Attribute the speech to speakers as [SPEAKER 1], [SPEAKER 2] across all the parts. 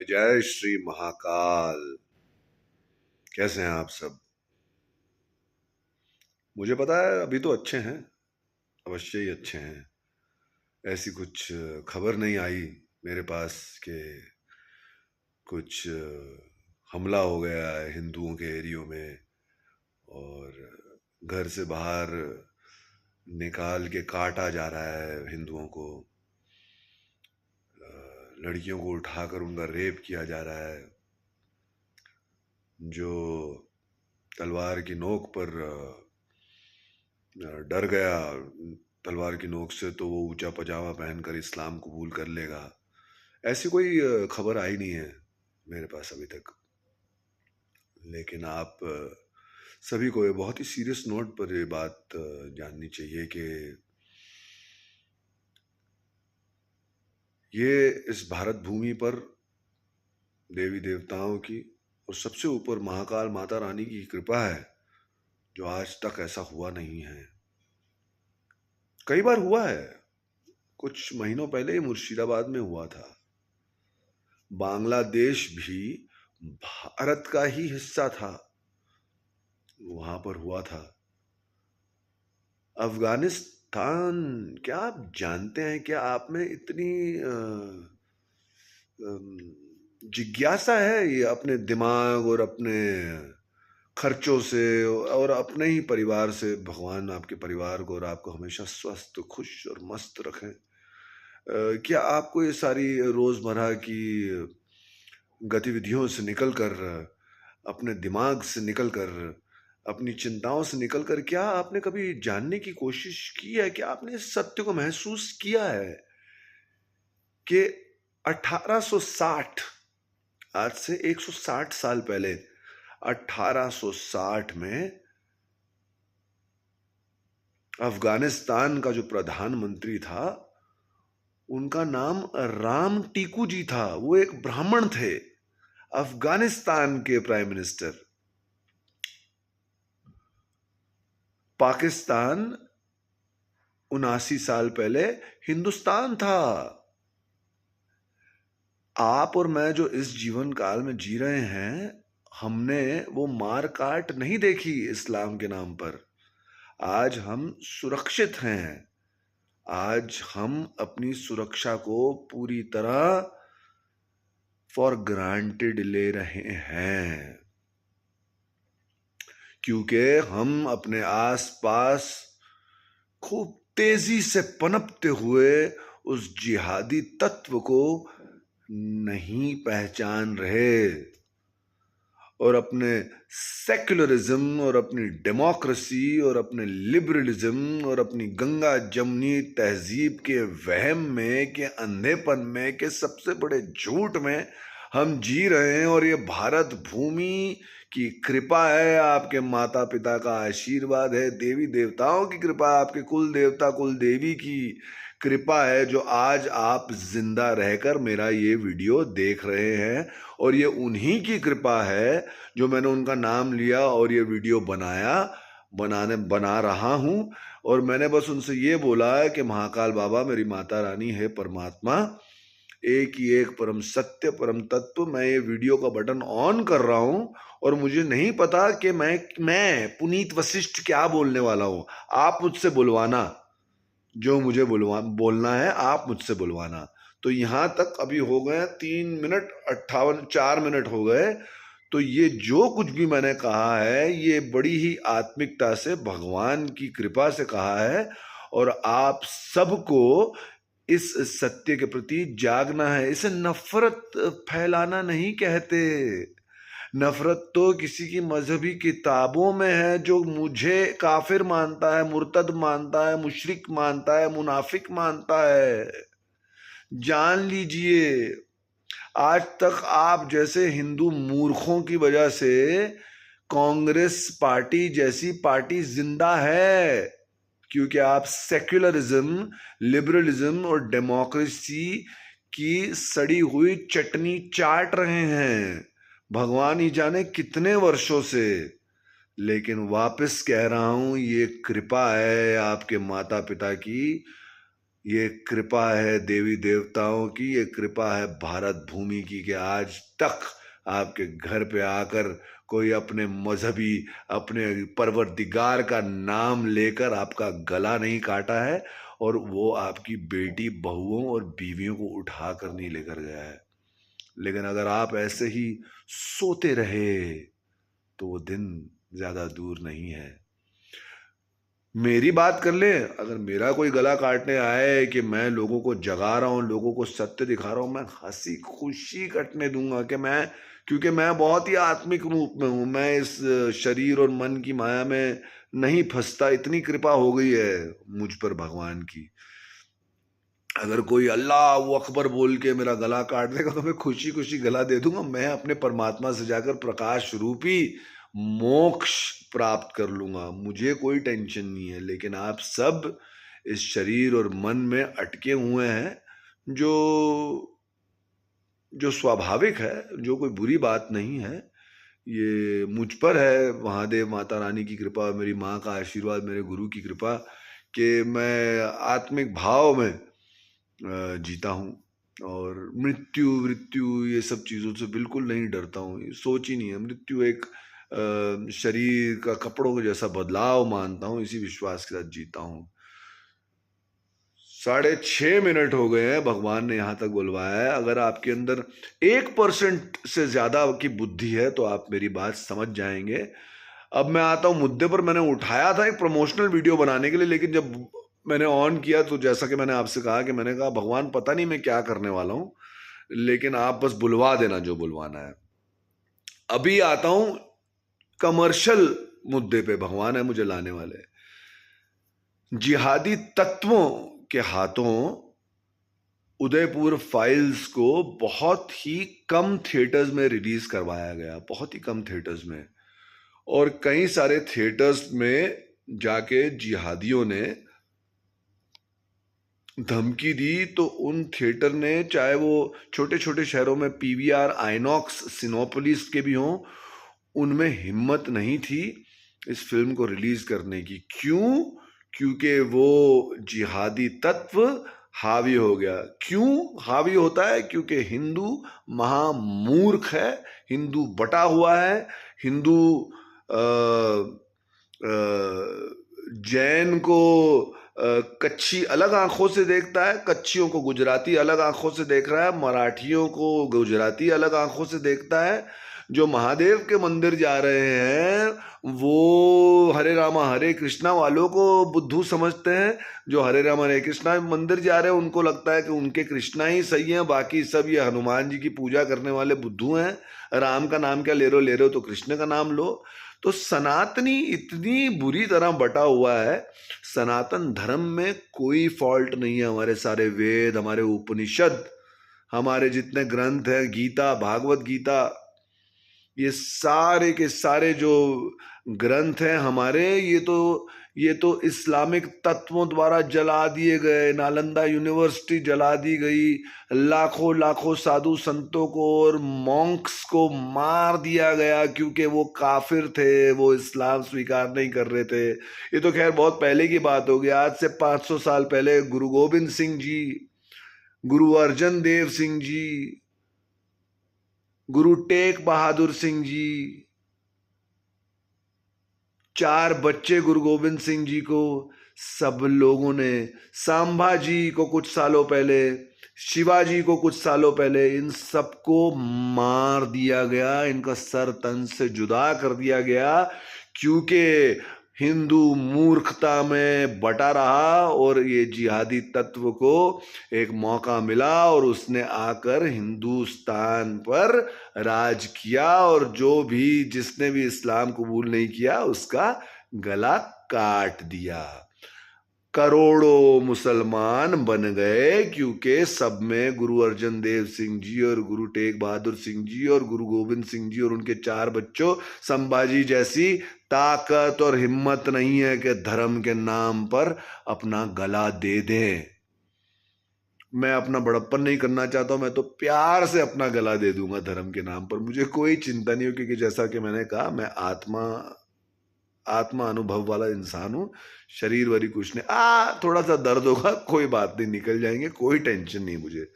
[SPEAKER 1] जय श्री महाकाल। कैसे हैं आप सब? मुझे पता है अभी तो अच्छे हैं, अवश्य ही अच्छे हैं। ऐसी कुछ खबर नहीं आई मेरे पास कि कुछ हमला हो गया है हिंदुओं के एरियो में और घर से बाहर निकाल के काटा जा रहा है हिंदुओं को। लड़कियों को उठाकर उनका रेप किया जा रहा है। जो तलवार की नोक पर डर गया तलवार की नोक से, तो वो ऊंचा पजामा पहनकर इस्लाम कबूल कर लेगा। ऐसी कोई खबर आई नहीं है मेरे पास अभी तक। लेकिन आप सभी को ये बहुत ही सीरियस नोट पर ये बात जाननी चाहिए कि ये इस भारत भूमि पर देवी देवताओं की और सबसे ऊपर महाकाल माता रानी की कृपा है, जो आज तक ऐसा हुआ नहीं है। कई बार हुआ है, कुछ महीनों पहले ही मुर्शिदाबाद में हुआ था। बांग्लादेश भी भारत का ही हिस्सा था, वहां पर हुआ था। अफगानिस्तान, क्या आप जानते हैं, क्या आप में इतनी जिज्ञासा है ये अपने दिमाग और अपने खर्चों से और अपने ही परिवार से भगवान आपके परिवार को और आपको हमेशा स्वस्थ, खुश और मस्त रखें? क्या आपको ये सारी रोजमर्रा की गतिविधियों से निकलकर, अपने दिमाग से निकलकर, अपनी चिंताओं से निकलकर, क्या आपने कभी जानने की कोशिश की है, क्या आपने इस सत्य को महसूस किया है कि 1860, आज से 160 साल पहले, 1860 में अफगानिस्तान का जो प्रधानमंत्री था, उनका नाम राम टीकू जी था। वो एक ब्राह्मण थे, अफगानिस्तान के प्राइम मिनिस्टर। पाकिस्तान 79 साल पहले हिंदुस्तान था। आप और मैं जो इस जीवन काल में जी रहे हैं, हमने वो मार काट नहीं देखी इस्लाम के नाम पर। आज हम सुरक्षित हैं। आज हम अपनी सुरक्षा को पूरी तरह फॉर ग्रांटेड ले रहे हैं, क्योंकि हम अपने आसपास खूब तेजी से पनपते हुए उस जिहादी तत्व को नहीं पहचान रहे और अपने सेक्युलरिज्म और अपनी डेमोक्रेसी और अपने लिबरलिज्म और अपनी गंगा जमनी तहजीब के वहम में, के अंधेपन में, के सबसे बड़े झूठ में हम जी रहे हैं। और ये भारत भूमि की कृपा है, आपके माता पिता का आशीर्वाद है, देवी देवताओं की कृपा, आपके कुल देवता कुल देवी की कृपा है, जो आज आप जिंदा रहकर मेरा ये वीडियो देख रहे हैं। और ये उन्हीं की कृपा है जो मैंने उनका नाम लिया और ये वीडियो बना रहा हूं। और मैंने बस उनसे ये बोला है कि महाकाल बाबा, मेरी माता रानी है, परमात्मा एक ही एक परम सत्य परम तत्व, मैं ये वीडियो का बटन ऑन कर रहा हूं और मुझे नहीं पता कि मैं पुनीत वशिष्ठ क्या बोलने वाला हूं। आप मुझसे बुलवाना, जो मुझे बोलना है आप मुझसे बुलवाना। तो यहां तक अभी हो गए 3 मिनट 58, 4 मिनट हो गए। तो ये जो कुछ भी मैंने कहा है, ये बड़ी ही आत्मिकता से भगवान की कृपा से कहा है। और आप सबको इस सत्य के प्रति जागना है। इसे नफरत फैलाना नहीं कहते। नफरत तो किसी की मजहबी किताबों में है, जो मुझे काफिर मानता है, मुर्तद मानता है, मुशरिक मानता है, मुनाफिक मानता है। जान लीजिए, आज तक आप जैसे हिंदू मूर्खों की वजह से कांग्रेस पार्टी जैसी पार्टी जिंदा है, क्योंकि आप सेक्युलरिज्म, लिबरलिज्म और डेमोक्रेसी की सड़ी हुई चटनी चाट रहे हैं, भगवान ही जाने कितने वर्षों से। लेकिन वापस कह रहा हूं, ये कृपा है आपके माता पिता की, ये कृपा है देवी देवताओं की, ये कृपा है भारत भूमि की कि आज तक आपके घर पे आकर कोई अपने मजहबी, अपने परवरदिगार का नाम लेकर आपका गला नहीं काटा है, और वो आपकी बेटी बहुओं और बीवियों को उठा कर नहीं लेकर गया है। लेकिन अगर आप ऐसे ही सोते रहे तो वो दिन ज्यादा दूर नहीं है। मेरी बात कर ले, अगर मेरा कोई गला काटने आए कि मैं लोगों को जगा रहा हूं, लोगों को सत्य दिखा रहा हूं, मैं हंसी खुशी कटने दूंगा कि क्योंकि मैं बहुत ही आत्मिक रूप में हूं, मैं इस शरीर और मन की माया में नहीं फंसता। इतनी कृपा हो गई है मुझ पर भगवान की। अगर कोई अल्लाह अकबर बोल के मेरा गला काट देगा तो मैं खुशी खुशी गला दे दूंगा। मैं अपने परमात्मा से जाकर प्रकाश रूपी मोक्ष प्राप्त कर लूंगा, मुझे कोई टेंशन नहीं है। लेकिन आप सब इस शरीर और मन में अटके हुए हैं, जो जो स्वाभाविक है, जो कोई बुरी बात नहीं है। ये मुझ पर है महादेव माता रानी की कृपा, मेरी माँ का आशीर्वाद, मेरे गुरु की कृपा कि मैं आत्मिक भाव में जीता हूँ, और मृत्यु ये सब चीज़ों से बिल्कुल नहीं डरता हूँ। ये सोच ही नहीं है। मृत्यु एक शरीर का कपड़ों के जैसा बदलाव मानता हूँ, इसी विश्वास के साथ जीता हूँ। 6:30 हो गए हैं, भगवान ने यहाँ तक बुलवाया है। अगर आपके अंदर 1% से ज्यादा की बुद्धि है तो आप मेरी बात समझ जाएंगे। अब मैं आता हूँ मुद्दे पर। मैंने उठाया था एक प्रमोशनल वीडियो बनाने के लिए, लेकिन जब मैंने ऑन किया तो जैसा कि मैंने आपसे कहा कि मैंने कहा भगवान पता नहीं मैं क्या करने वाला हूं, लेकिन आप बस बुलवा देना जो बुलवाना है। अभी आता हूं कमर्शियल मुद्दे पे, भगवान है मुझे लाने वाले। जिहादी तत्वों के हाथों उदयपुर फाइल्स को बहुत ही कम थिएटर्स में रिलीज करवाया गया, बहुत ही कम थिएटर्स में, और कई सारे थिएटर्स में जाके जिहादियों ने धमकी दी। तो उन थिएटर ने, चाहे वो छोटे छोटे शहरों में पीवीआर, आइनॉक्स, सिनोपोलिस के भी हों, उनमें हिम्मत नहीं थी इस फिल्म को रिलीज करने की। क्यों? क्योंकि वो जिहादी तत्व हावी हो गया। क्यों हावी होता है? क्योंकि हिंदू महामूर्ख है, हिंदू बटा हुआ है, हिंदू जैन को कच्छी अलग आंखों से देखता है, कच्छियों को गुजराती अलग आंखों से देख रहा है, मराठियों को गुजराती अलग आंखों से देखता है। जो महादेव के मंदिर जा रहे हैं वो हरे रामा हरे कृष्णा वालों को बुद्धू समझते हैं। जो हरे रामा हरे कृष्णा मंदिर जा रहे हैं उनको लगता है कि उनके कृष्णा ही सही है, बाकी सब ये हनुमान जी की पूजा करने वाले बुद्धू हैं। राम का नाम क्या ले रहे हो तो कृष्ण का नाम लो। तो सनातनी इतनी बुरी तरह बटा हुआ है। सनातन धर्म में कोई फॉल्ट नहीं है। हमारे सारे वेद, हमारे उपनिषद, हमारे जितने ग्रंथ हैं, गीता, भागवत गीता, ये सारे के सारे जो ग्रंथ हैं हमारे, ये तो इस्लामिक तत्वों द्वारा जला दिए गए। नालंदा यूनिवर्सिटी जला दी गई, लाखों लाखों साधु संतों को और मॉन्क्स को मार दिया गया क्योंकि वो काफिर थे, वो इस्लाम स्वीकार नहीं कर रहे थे। ये तो खैर बहुत पहले की बात हो गई। आज से 500 साल पहले गुरु गोविंद सिंह जी, गुरु अर्जन देव सिंह जी, गुरु टेक बहादुर सिंह जी, 4 बच्चे गुरु गोविंद सिंह जी को, सब लोगों ने, सांभा जी को कुछ सालों पहले, शिवाजी को कुछ सालों पहले, इन सबको मार दिया गया, इनका सर तन से जुदा कर दिया गया क्योंकि हिंदू मूर्खता में बटा रहा और ये जिहादी तत्व को एक मौका मिला और उसने आकर हिंदुस्तान पर राज किया, और जो भी जिसने भी इस्लाम कबूल नहीं किया उसका गला काट दिया। करोड़ों मुसलमान बन गए क्योंकि सब में गुरु अर्जन देव सिंह जी और गुरु टेक बहादुर सिंह जी और गुरु गोविंद सिंह जी और उनके 4 बच्चों संभाजी जैसी ताकत और हिम्मत नहीं है कि धर्म के नाम पर अपना गला दे दें। मैं अपना बड़प्पन नहीं करना चाहता हूं, मैं तो प्यार से अपना गला दे दूंगा धर्म के नाम पर। मुझे कोई चिंता नहीं हो, क्योंकि जैसा कि मैंने कहा, मैं आत्मा अनुभव वाला इंसान हूं, शरीर वरी कुछ नहीं। थोड़ा सा दर्द होगा, कोई बात नहीं, निकल जाएंगे, कोई टेंशन नहीं मुझे।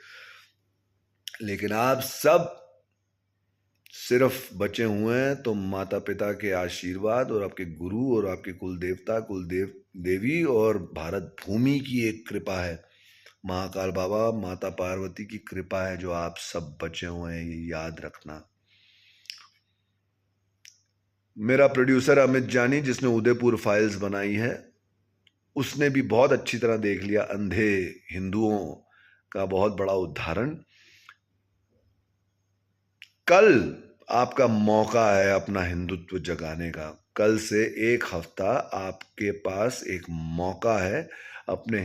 [SPEAKER 1] लेकिन आप सब सिर्फ बचे हुए हैं तो माता पिता के आशीर्वाद और आपके गुरु और आपके कुल देवता, देवी और भारत भूमि की एक कृपा है, महाकाल बाबा, माता पार्वती की कृपा है जो आप सब बचे हुए हैं, ये याद रखना। मेरा प्रोड्यूसर अमित जानी, जिसने उदयपुर फाइल्स बनाई है, उसने भी बहुत अच्छी तरह देख लिया अंधे हिंदुओं का बहुत बड़ा उदाहरण। कल आपका मौका है अपना हिंदुत्व जगाने का। कल से एक हफ्ता आपके पास एक मौका है अपने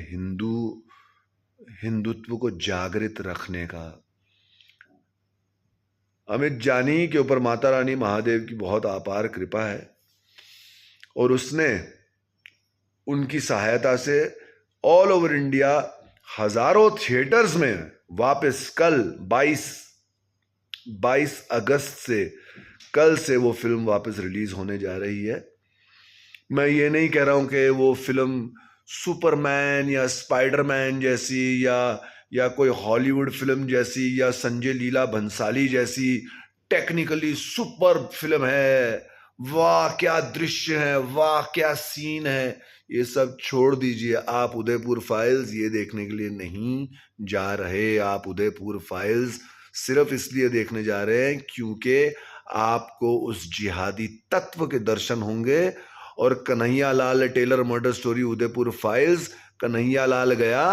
[SPEAKER 1] हिंदुत्व को जागृत रखने का। अमित जानी के ऊपर माता रानी महादेव की बहुत अपार कृपा है और उसने उनकी सहायता से ऑल ओवर इंडिया हजारों थिएटर्स में वापस कल 22 अगस्त से, कल से वो फिल्म वापस रिलीज होने जा रही है। मैं ये नहीं कह रहा हूं कि वो फिल्म सुपरमैन या स्पाइडरमैन जैसी या कोई हॉलीवुड फिल्म जैसी या संजय लीला भंसाली जैसी टेक्निकली सुपर फिल्म है, वाह क्या दृश्य है, वाह क्या सीन है, ये सब छोड़ दीजिए। आप उदयपुर फाइल्स ये देखने के लिए नहीं जा रहे। आप उदयपुर फाइल्स सिर्फ इसलिए देखने जा रहे हैं क्योंकि आपको उस जिहादी तत्व के दर्शन होंगे। और Kanhaiya Lal tailor murder story Udaipur Files, Kanhaiya Lal गया,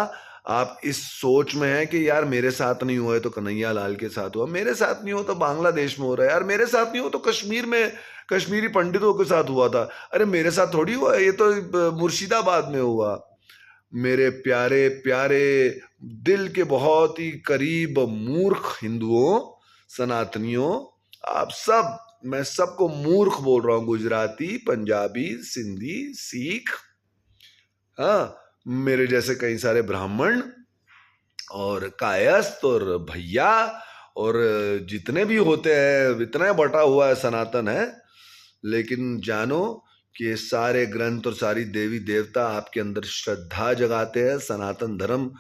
[SPEAKER 1] आप इस सोच में है कि यार मेरे साथ नहीं हुआ है तो कन्हैया लाल के साथ हुआ, मेरे साथ नहीं हो तो बांग्लादेश में हो रहा है, यार मेरे साथ नहीं हो तो कश्मीर में कश्मीरी पंडितों के साथ हुआ था, अरे मेरे साथ थोड़ी हुआ, ये तो मुर्शिदाबाद में हुआ। मेरे प्यारे प्यारे दिल के बहुत ही करीब मूर्ख हिंदुओं, सनातनियों, आप सब, मैं सबको मूर्ख बोल रहा हूं, गुजराती, पंजाबी, सिंधी, सिख, हाँ, मेरे जैसे कई सारे ब्राह्मण और कायस्थ और भैया और जितने भी होते हैं, इतना बटा हुआ है सनातन है। लेकिन जानो कि सारे ग्रंथ और सारी देवी देवता आपके अंदर श्रद्धा जगाते हैं। सनातन धर्म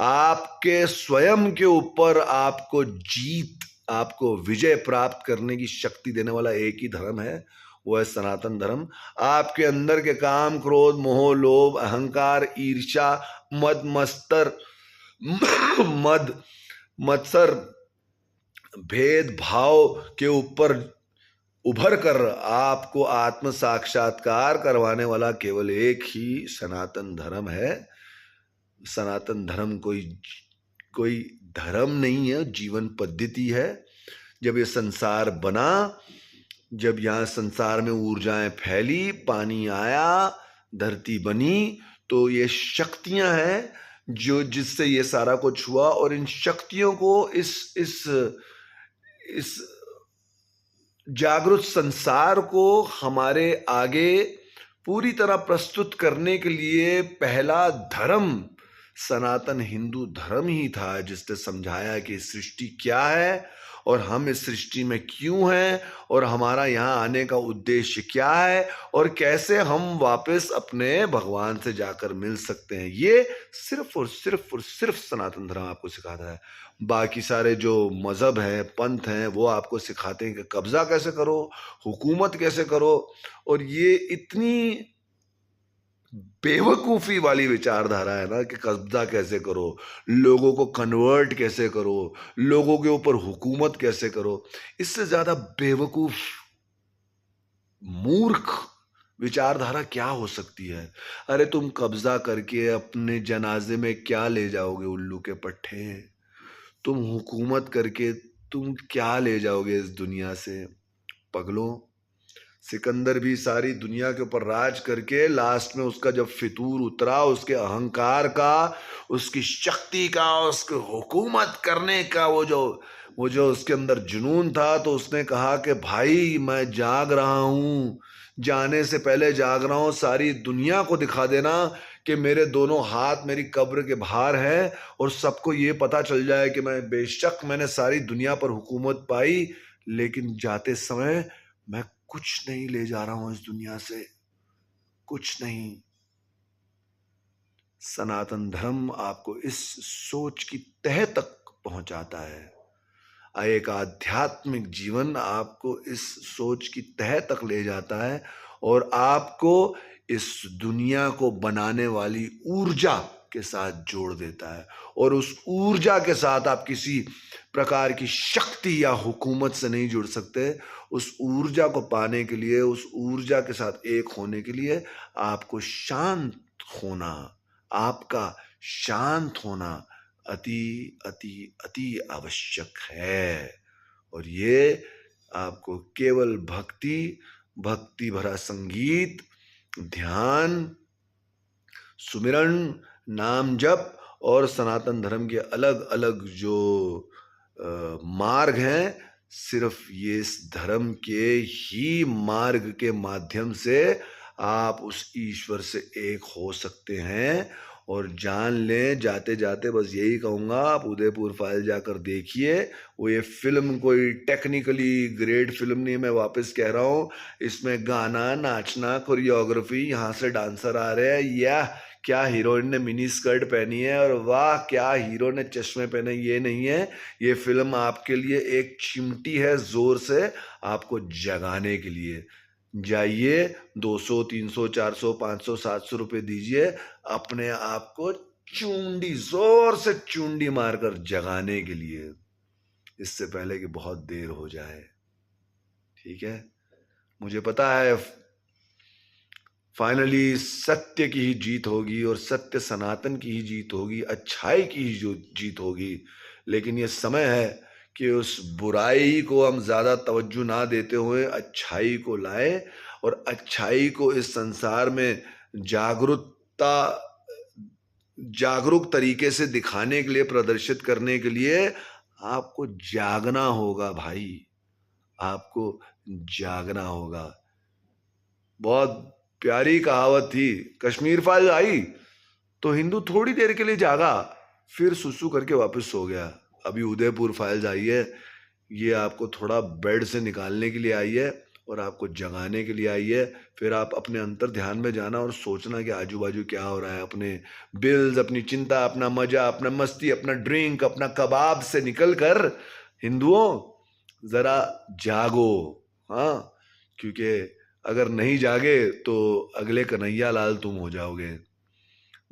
[SPEAKER 1] आपके स्वयं के ऊपर आपको जीत, आपको विजय प्राप्त करने की शक्ति देने वाला एक ही धर्म है, वो है सनातन धर्म। आपके अंदर के काम, क्रोध, मोह, लोभ, अहंकार, ईर्ष्या, मत्सर, भेद भाव के ऊपर उभर कर आपको आत्म साक्षात्कार करवाने वाला केवल एक ही सनातन धर्म है। सनातन धर्म कोई धर्म नहीं है, जीवन पद्धति है। जब ये संसार बना, जब यहाँ संसार में ऊर्जाएं फैली, पानी आया, धरती बनी, तो ये शक्तियां हैं जो जिससे ये सारा कुछ हुआ। और इन शक्तियों को इस जागृत संसार को हमारे आगे पूरी तरह प्रस्तुत करने के लिए पहला धर्म सनातन हिंदू धर्म ही था, जिसने समझाया कि सृष्टि क्या है और हम इस सृष्टि में क्यों हैं और हमारा यहाँ आने का उद्देश्य क्या है और कैसे हम वापस अपने भगवान से जाकर मिल सकते हैं। ये सिर्फ और सिर्फ सनातन धर्म आपको सिखाता है। बाकी सारे जो मजहब हैं, पंथ हैं, वो आपको सिखाते हैं कि कब्जा कैसे करो, हुकूमत कैसे करो। और ये इतनी बेवकूफी वाली विचारधारा है ना कि कब्जा कैसे करो, लोगों को कन्वर्ट कैसे करो, लोगों के ऊपर हुकूमत कैसे करो। इससे ज्यादा बेवकूफ, मूर्ख विचारधारा क्या हो सकती है। अरे तुम कब्जा करके अपने जनाजे में क्या ले जाओगे, उल्लू के पट्टे। तुम हुकूमत करके तुम क्या ले जाओगे इस दुनिया से, पगलों। सिकंदर भी सारी दुनिया के ऊपर राज करके लास्ट में उसका जब फितूर उतरा, उसके अहंकार का, उसकी शक्ति का, उसके हुकूमत करने का वो जो उसके अंदर जुनून था, तो उसने कहा कि भाई मैं जाग रहा हूं, जाने से पहले जाग रहा हूं, सारी दुनिया को दिखा देना कि मेरे दोनों हाथ मेरी कब्र के बाहर है और सबको ये पता चल जाए कि मैं बेशक मैंने सारी दुनिया पर हुकूमत पाई, लेकिन जाते समय मैं कुछ नहीं ले जा रहा हूं इस दुनिया से। कुछ नहीं। सनातन धर्म आपको इस सोच की तह तक पहुंचाता है। एक आध्यात्मिक जीवन आपको इस सोच की तह तक ले जाता है और आपको इस दुनिया को बनाने वाली ऊर्जा के साथ जोड़ देता है। और उस ऊर्जा के साथ आप किसी प्रकार की शक्ति या हुकूमत से नहीं जुड़ सकते। उस ऊर्जा को पाने के लिए, उस ऊर्जा के साथ एक होने के लिए आपको शांत होना, आपका शांत होना अति अति अति आवश्यक है। और ये आपको केवल भक्ति भरा संगीत, ध्यान, सुमिरन, नाम जप और सनातन धर्म के अलग अलग जो मार्ग हैं, सिर्फ ये इस धर्म के ही मार्ग के माध्यम से आप उस ईश्वर से एक हो सकते हैं। और जान लें, जाते जाते बस यही कहूँगा, आप उदयपुर फाइल जाकर देखिए। वो ये फिल्म कोई टेक्निकली ग्रेट फिल्म नहीं, मैं वापस कह रहा हूँ। इसमें गाना, नाचना, कोरियोग्राफी, यहाँ से डांसर आ रहे हैं, या क्या हीरोइन ने मिनी स्कर्ट पहनी है, और वाह क्या हीरो ने चश्मे पहने, ये नहीं है। ये फिल्म आपके लिए एक चिमटी है जोर से आपको जगाने के लिए। जाइए, 200, 300, 400, 500, 700 रुपये दीजिए, अपने आप को चूंडी, जोर से चूंडी मारकर जगाने के लिए, इससे पहले कि बहुत देर हो जाए। ठीक है, मुझे पता है फाइनली सत्य की ही जीत होगी और सत्य सनातन की ही जीत होगी, अच्छाई की ही जो जीत होगी। लेकिन ये समय है कि उस बुराई को हम ज्यादा तवज्जो ना देते हुए अच्छाई को लाएं, और अच्छाई को इस संसार में जागरूक तरीके से दिखाने के लिए, प्रदर्शित करने के लिए आपको जागना होगा भाई, आपको जागना होगा। बहुत प्यारी कहावत थी, कश्मीर फाइल आई तो हिंदू थोड़ी देर के लिए जागा, फिर सुसु करके वापस सो गया। अभी उदयपुर फाइल्स आई है, ये आपको थोड़ा बेड से निकालने के लिए आई है और आपको जगाने के लिए आई है। फिर आप अपने अंतर ध्यान में जाना और सोचना कि आजू बाजू क्या हो रहा है। अपने बिल्स, अपनी चिंता, अपना मजा, अपना मस्ती, अपना ड्रिंक, अपना कबाब से निकल कर हिंदुओं जरा जागो। हाँ, क्योंकि अगर नहीं जागे तो अगले कन्हैया लाल तुम हो जाओगे।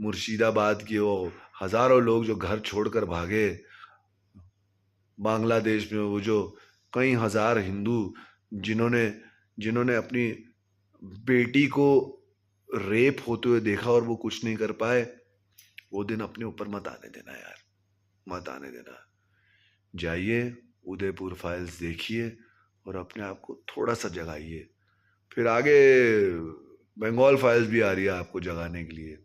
[SPEAKER 1] मुर्शिदाबाद के वो हजारों लोग जो घर छोड़कर भागे बांग्लादेश में, वो जो कई हजार हिंदू जिन्होंने अपनी बेटी को रेप होते हुए देखा और वो कुछ नहीं कर पाए, वो दिन अपने ऊपर मत आने देना यार, मत आने देना। जाइए, उदयपुर फाइल्स देखिए और अपने आप को थोड़ा सा जगाइए। फिर आगे बंगाल फाइल्स भी आ रही है आपको जगाने के लिए।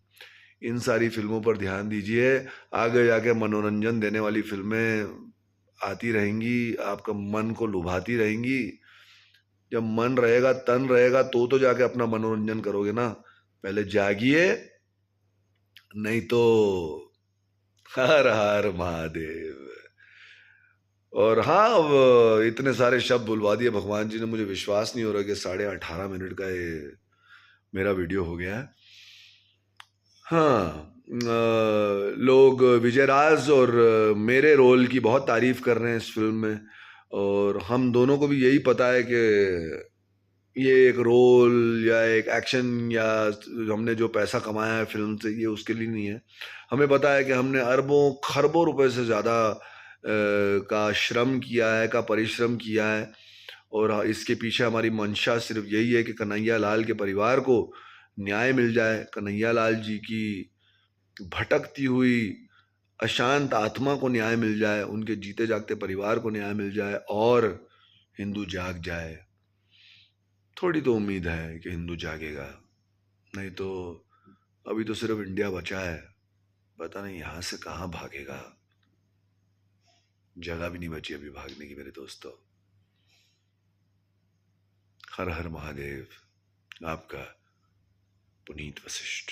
[SPEAKER 1] इन सारी फिल्मों पर ध्यान दीजिए, आगे जाके मनोरंजन देने वाली फिल्में आती रहेंगी, आपका मन को लुभाती रहेंगी। जब मन रहेगा, तन रहेगा, तो जाके अपना मनोरंजन करोगे ना। पहले जागिए, नहीं तो हर हर महादेव। और हाँ, अब इतने सारे शब्द बुलवा दिए भगवान जी ने, मुझे विश्वास नहीं हो रहा कि 18.5 मिनट का ये मेरा वीडियो हो गया है। हाँ, लोग विजयराज और मेरे रोल की बहुत तारीफ कर रहे हैं इस फिल्म में, और हम दोनों को भी यही पता है कि ये एक रोल या एक एक्शन या हमने जो पैसा कमाया है फिल्म से, ये उसके लिए नहीं है। हमें पता है कि हमने अरबों खरबों रुपए से ज़्यादा का श्रम किया है, का परिश्रम किया है, और इसके पीछे हमारी मंशा सिर्फ यही है कि कन्हैया लाल के परिवार को न्याय मिल जाए, कन्हैया लाल जी की भटकती हुई अशांत आत्मा को न्याय मिल जाए, उनके जीते जागते परिवार को न्याय मिल जाए और हिंदू जाग जाए। थोड़ी तो उम्मीद है कि हिंदू जागेगा, नहीं तो अभी तो सिर्फ इंडिया बचा है, पता नहीं यहां से कहां भागेगा। जगह भी नहीं बची अभी भागने की मेरे दोस्तों। हर हर महादेव। आपका पुनीत वशिष्ठ।